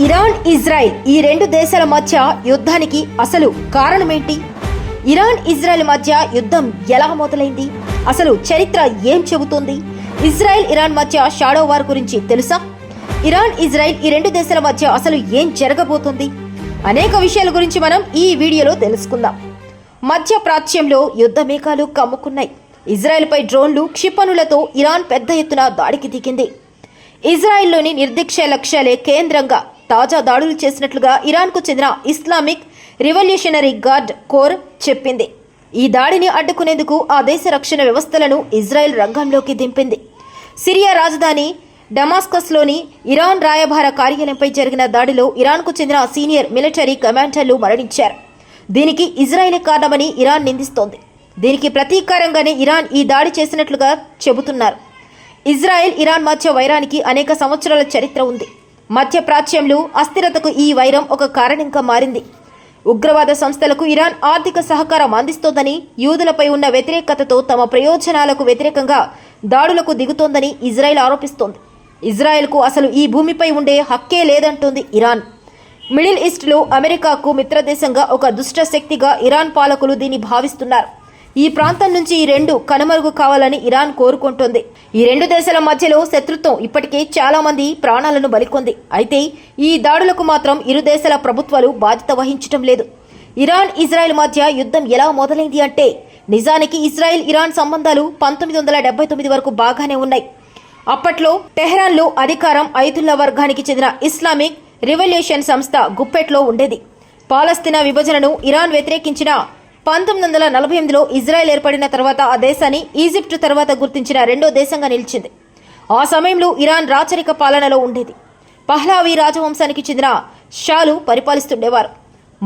Iran Israel ఈ రెండు దేశాల మధ్య యుద్ధానికి అసలు కారణమేంటి? ఇరాన్ ఇజ్రాయెల్ మధ్య యుద్ధం ఎలా మొదలైంది? అసలు చరిత్ర ఏం చెబుతోంది? ఇజ్రాయెల్ ఇరాన్ మధ్య షాడో వార్ గురించి తెలుసా? ఇరాన్ ఇజ్రాయెల్ ఈ రెండు దేశాల మధ్య అసలు ఏం జరగబోతోంది? అనేక విషయాల గురించి మనం ఈ వీడియోలో తెలుసుకుందాం. మధ్య ప్రాచ్యంలో యుద్ధ మేఘాలు కమ్ముకున్నాయి. ఇజ్రాయెల్పై డ్రోన్లు, క్షిపణులతో ఇరాన్ పెద్ద ఎత్తున దాడికి దిగింది. ఇజ్రాయెల్లోని నిర్దిక్ష లక్ష్యాలే కేంద్రంగా తాజా దాడులు చేసినట్లుగా ఇరాన్కు చెందిన ఇస్లామిక్ రివల్యూషనరీ గార్డ్ కోర్ చెప్పింది. ఈ దాడిని అడ్డుకునేందుకు ఆ దేశ రక్షణ వ్యవస్థలను ఇజ్రాయెల్ రంగంలోకి దింపింది. సిరియా రాజధాని డమాస్కస్లోని ఇరాన్ రాయబార కార్యాలయంపై జరిగిన దాడిలో ఇరాన్కు చెందిన సీనియర్ మిలిటరీ కమాండర్లు మరణించారు. దీనికి ఇజ్రాయెలే కారణమని ఇరాన్ నిందిస్తోంది. దీనికి ప్రతీకారంగానే ఇరాన్ ఈ దాడి చేసినట్లుగా చెబుతున్నారు. ఇజ్రాయెల్ ఇరాన్ మధ్య వైరానికి అనేక సంవత్సరాల చరిత్ర ఉంది. మధ్య ప్రాచ్యంలో అస్థిరతకు ఈ వైరం ఒక కారణంగా మారింది. ఉగ్రవాద సంస్థలకు ఇరాన్ ఆర్థిక సహకారం అందిస్తోందని, యూదులపై ఉన్న వ్యతిరేకతతో తమ ప్రయోజనాలకు వ్యతిరేకంగా దాడులకు దిగుతోందని ఇజ్రాయెల్ ఆరోపిస్తోంది. ఇజ్రాయెల్కు అసలు ఈ భూమిపై ఉండే హక్కే లేదంటోంది ఇరాన్. మిడిల్ ఈస్ట్లో అమెరికాకు మిత్రదేశంగా ఒక దుష్ట శక్తిగా ఇరాన్ పాలకులు దీన్ని భావిస్తున్నారు. ఈ ప్రాంతం నుంచి ఈ రెండు కనుమరుగు కావాలని ఇరాన్ కోరుకుంటోంది. ఈ రెండు దేశాల మధ్యలో శత్రుత్వం ఇప్పటికే చాలా మంది ప్రాణాలను బలికొంది. అయితే ఈ దాడులకు మాత్రం ఇరు దేశాల ప్రభుత్వాలు బాధ్యత వహించడం లేదు. ఇరాన్ ఇజ్రాయెల్ మధ్య యుద్ధం ఎలా మొదలైంది అంటే, నిజానికి ఇజ్రాయెల్ ఇరాన్ సంబంధాలు 1979 వరకు బాగానే ఉన్నాయి. అప్పట్లో టెహ్రాన్లో అధికారం ఐతుల్లా వర్గానికి చెందిన ఇస్లామిక్ రివల్యూషన్ సంస్థ గుప్పెట్లో ఉండేది. పాలస్తీనా విభజనను ఇరాన్ వ్యతిరేకించిన 1948లో ఇజ్రాయెల్ ఏర్పడిన తర్వాత ఆ దేశాన్ని ఈజిప్ట్ తర్వాత గుర్తించిన రెండో దేశంగా నిలిచింది. ఆ సమయంలో ఇరాన్ రాచరిక పాలనలో ఉండేది. పహ్లావీ రాజవంశానికి చెందిన షాలు పరిపాలిస్తుండేవారు.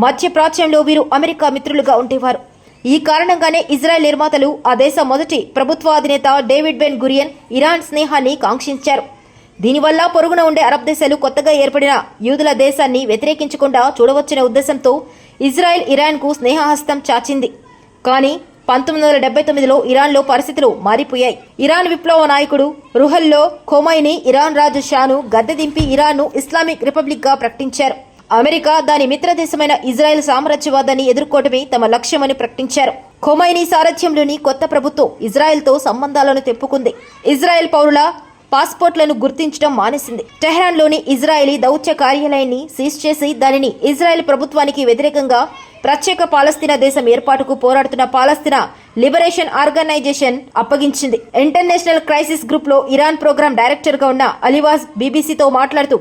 మధ్య ప్రాచ్యంలో వీరు అమెరికా మిత్రులుగా ఉండేవారు. ఈ కారణంగానే ఇజ్రాయెల్ నిర్మాతలు ఆ దేశ మొదటి ప్రభుత్వ అధినేత డేవిడ్ బెన్ గురియన్ ఇరాన్ స్నేహాన్ని కాంక్షించారు. దీనివల్ల పొరుగున ఉండే అరబ్ దేశాలు కొత్తగా ఏర్పడిన యూదుల దేశాన్ని వ్యతిరేకించకుండా చూడవచ్చనే ఉద్దేశంతో ఇజ్రాయెల్ ఇరాన్కు స్నేహహస్తం చాచింది. కానీ 1979లో ఇరాన్లో పరిస్థితులు మారిపోయాయి. ఇరాన్ విప్లవ నాయకుడు రుహల్లో ఖొమైనీ ఇరాన్ రాజు షాను గద్దె దింపి ఇరాన్ను ఇస్లామిక్ రిపబ్లిక్గా ప్రకటించారు. అమెరికా దాని మిత్రదేశమైన ఇజ్రాయెల్ సామ్రాజ్యవాదాన్ని ఎదుర్కోవడమే తమ లక్ష్యమని ప్రకటించారు. ఖొమైనీ సారథ్యంలోని కొత్త ప్రభుత్వం ఇజ్రాయెల్తో సంబంధాలను తెప్పుకుంది. ఇజ్రాయెల్ పౌరుల పాస్పోర్ట్లను గుర్తించడం మానేసింది. టెహ్రాన్లోని ఇజ్రాయెలీ దౌత్య కార్యాలయాన్ని సీజ్ చేసి దానిని ఇజ్రాయెల్ ప్రభుత్వానికి వ్యతిరేకంగా ప్రత్యేక పాలస్తీనా దేశం ఏర్పాటుకు పోరాడుతున్న పాలస్తీనా లిబరేషన్ ఆర్గనైజేషన్ అప్పగించింది. ఇంటర్నేషనల్ క్రైసిస్ గ్రూప్లో ఇరాన్ ప్రోగ్రామ్ డైరెక్టర్గా ఉన్న అలీవాజ్ బీబీసీతో మాట్లాడుతూ,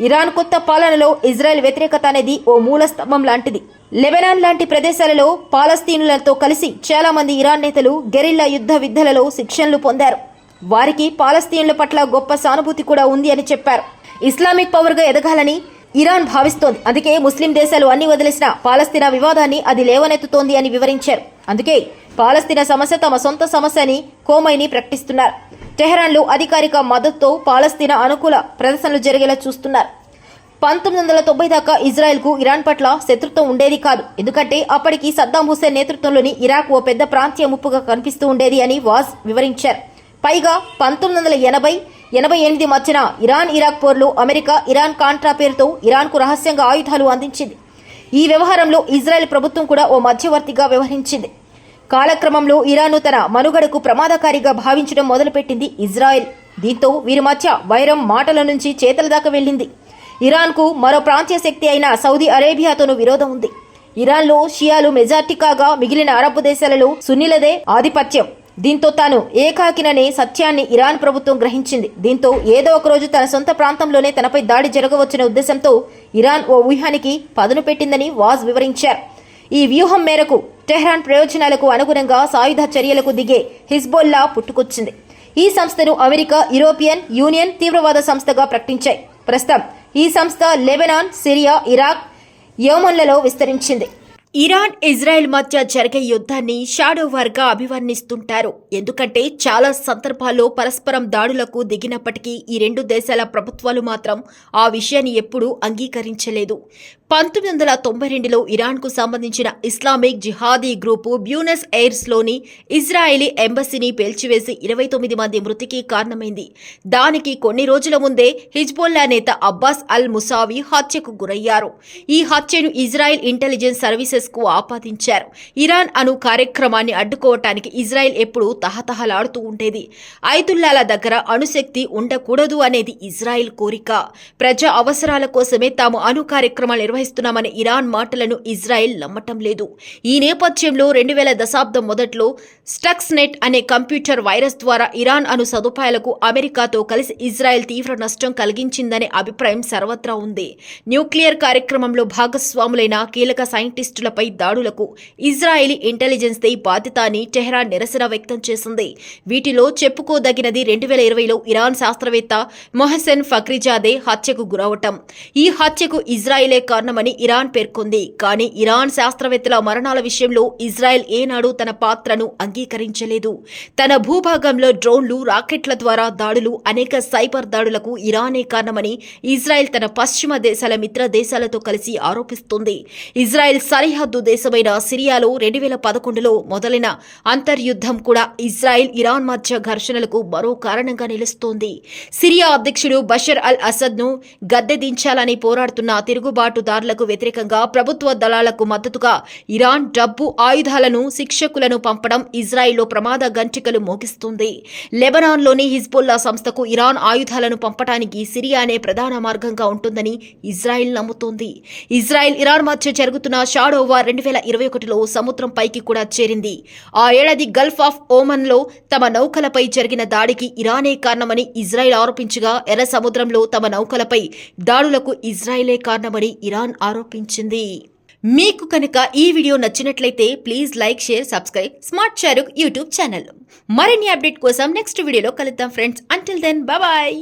ఇరాన్ కొత్త పాలనలో ఇజ్రాయెల్ వ్యతిరేకత అనేది ఓ మూల స్తంభం లాంటిది. లెబనాన్ లాంటి ప్రదేశాలలో పాలస్తీనులతో కలిసి చాలా మంది ఇరాన్ నేతలు గెరిల్లా యుద్ధ విద్యలలో శిక్షణలు పొందారు. వారికి పాలస్తీనుల పట్ల గొప్ప సానుభూతి కూడా ఉంది అని చెప్పారు. ఇస్లామిక్ పవర్గా ఎదగాలని ఇరాన్ భావిస్తోంది. అందుకే ముస్లిం దేశాలు అన్ని వదిలేసిన పాలస్తీనా వివాదాన్ని అది లేవనెత్తుతోంది అని వివరించారు. అందుకే పాలస్తీనా సమస్య తమ సొంత సమస్య అని ఖొమైనీ ప్రకటిస్తున్నారు. టెహ్రాన్లో అధికారిక మద్దతుతో పాలస్తీనా అనుకూల ప్రదర్శనలు జరిగేలా చూస్తున్నారు. 1990 దాకా ఇజ్రాయెల్కు ఇరాన్ పట్ల శత్రుత్వం ఉండేది కాదు. ఎందుకంటే అప్పటికి సద్దాం హుస్సేన్ నేతృత్వంలోని ఇరాక్ ఓ పెద్ద ప్రాంతీయ ముప్పుగా కనిపిస్తూ ఉండేది అని వాజ్ వివరించారు. పైగా 1988 మధ్యన ఇరాన్ ఇరాక్ పోర్లో అమెరికా ఇరాన్ కాంట్రా పేరుతో ఇరాన్కు రహస్యంగా ఆయుధాలు అందించింది. ఈ వ్యవహారంలో ఇజ్రాయెల్ ప్రభుత్వం కూడా ఓ మధ్యవర్తిగా వ్యవహరించింది. కాలక్రమంలో ఇరాన్ను తన మనుగడకు ప్రమాదకారిగా భావించడం మొదలుపెట్టింది ఇజ్రాయెల్. దీంతో వీరి మధ్య వైరం మాటల నుంచి చేతల దాకా వెళ్ళింది. ఇరాన్కు మరో ప్రాంతీయ శక్తి అయిన సౌదీ అరేబియాతోనూ విరోధం ఉంది. ఇరాన్లో షియాలు మెజార్టీగా మిగిలిన అరబ్ దేశాలలో సున్నీలదే ఆధిపత్యం. దీంతో తాను ఏకాకిననే సత్యాన్ని ఇరాన్ ప్రభుత్వం గ్రహించింది. దీంతో ఏదో ఒకరోజు తన సొంత ప్రాంతంలోనే తనపై దాడి జరగవచ్చనే ఉద్దేశంతో ఇరాన్ ఓ వ్యూహానికి పదును పెట్టిందని వాజ్ వివరించారు. ఈ వ్యూహం మేరకు టెహ్రాన్ ప్రయోజనాలకు అనుగుణంగా సాయుధ చర్యలకు దిగే హిజ్బుల్లా పుట్టుకొచ్చింది. ఈ సంస్థను అమెరికా, యూరోపియన్ యూనియన్ తీవ్రవాద సంస్థగా ప్రకటించాయి. ప్రస్తుతం ఈ సంస్థ లెబనాన్, సిరియా, ఇరాక్, యెమెన్లలో విస్తరించింది. ఇరాన్ ఇజ్రాయెల్ మధ్య జరిగే యుద్ధాన్ని షాడో వార్గా అభివర్ణిస్తుంటారు. ఎందుకంటే చాలా సందర్భాల్లో పరస్పరం దాడులకు దిగినప్పటికీ ఈ రెండు దేశాల ప్రభుత్వాలు మాత్రం ఆ విషయాన్ని ఎప్పుడూ అంగీకరించలేదు. 1992లో ఇరాన్కు సంబంధించిన ఇస్లామిక్ జిహాదీ గ్రూపు బ్యూనస్ ఎయిర్స్లోని ఇజ్రాయేలీ ఎంబసీని పేల్చివేసి 29 మంది మృతికి కారణమైంది. దానికి కొన్ని రోజుల ముందే హిజ్బుల్లా నేత అబ్బాస్ అల్ ముసావి హత్యకు గురయ్యారు. ఈ హత్యను ఇజ్రాయెల్ ఇంటెలిజెన్స్ సర్వీసెస్ కు ఆపాదించారు. ఇరాన్ అణు కార్యక్రమాన్ని అడ్డుకోవటానికి ఇజ్రాయెల్ ఎప్పుడూ తహతహలాడుతూ ఉండేది. ఐతుల్లాల దగ్గర అణుశక్తి ఉండకూడదు అనేది ఇజ్రాయెల్ కోరిక. ప్రజా అవసరాల కోసమే తాము అణు కార్యక్రమాలు నిర్వహిస్తున్నామనే ఇరాన్ మాటలను ఇజ్రాయెల్ నమ్మటం లేదు. ఈ నేపథ్యంలో 2000 దశాబ్దం మొదట్లో స్టక్స్నెట్ అనే కంప్యూటర్ వైరస్ ద్వారా ఇరాన్ అణు సదుపాయాలకు అమెరికాతో కలిసి ఇజ్రాయెల్ తీవ్ర నష్టం కలిగించిందనే అభిప్రాయం సర్వత్రా ఉంది. న్యూక్లియర్ కార్యక్రమంలో భాగస్వాములైన కీలక సైంటిస్టులపై దాడులకు ఇజ్రాయేలీ ఇంటెలిజెన్స్ దే బాధ్యత అని టెహ్రాన్ నిరసన వ్యక్తం చేసింది. వీటిలో చెప్పుకోదగినది 2020లో ఇరాన్ శాస్త్రవేత్త మొహసెన్ ఫక్రిజాదే హత్యకు గురవటం. ఈ హత్యకు ఇజ్రాయెలే కారణమని ఇరాన్ పేర్కొంది. కానీ ఇరాన్ శాస్త్రవేత్తల మరణాల విషయంలో ఇజ్రాయెల్ ఏనాడు తన పాత్రను అంగీకరించలేదు. తన భూభాగంలో డ్రోన్లు, రాకెట్ల ద్వారా దాడులు, అనేక సైబర్ దాడులకు ఇరానే కారణమని ఇజ్రాయెల్ తన పశ్చిమ దేశాల మిత్ర దేశాలతో కలిసి ఆరోపిస్తుంది. ఇజ్రాయెల్ సరిహద్దు దేశమైన సిరియాలో 2011లో మొదలైన అంతర్యుద్ధం కూడా ఇజ్రాయెల్ ఇరాన్ మధ్య ఘర్షణలకు మరో కారణంగా నిలుస్తోంది. సిరియా అధ్యక్షుడు బషర్ అల్ అసద్ను గద్దెదించాలని పోరాడుతున్న తిరుగుబాటుదారులకు వ్యతిరేకంగా ప్రభుత్వ దళాలకు మద్దతుగా ఇరాన్ డబ్బు, ఆయుధాలను, శిక్షకులను పంపడం ఇజ్రాయెల్లో ప్రమాద గంటికలు మోగిస్తుంది. లెబనాన్లోని హిజ్బుల్లా సంస్థకు ఇరాన్ ఆయుధాలను పంపడానికి సిరియానే ప్రధాన మార్గంగా ఉంటుందని ఇజ్రాయెల్ నమ్ముతోంది. ఇజ్రాయెల్ ఇరాన్ మధ్య జరుగుతున్న షాడో వార్ 2021లో సముద్రం పైకి కూడా చేరింది. ఆ ఏడాది గల్ఫ్ ఆఫ్ ఓమన్లో తమ నౌకలపై జరిగిన దాడికి ఇరానే కారణమని ఇజ్రాయెల్ ఆరోపించగా, ఎర్ర సముద్రంలో తమ నౌకలపై దాడులకు ఇజ్రాయెలే కారణమని ఇరాన్ ఆరోపించింది. మీకు కనుక ఈ వీడియో నచ్చినట్లయితే please like, share, subscribe smart Shahrukh YouTube channel. మరిన్ని అప్డేట్ కోసం నెక్స్ట్ వీడియోలో కలుద్దాం ఫ్రెండ్స్. Until then bye.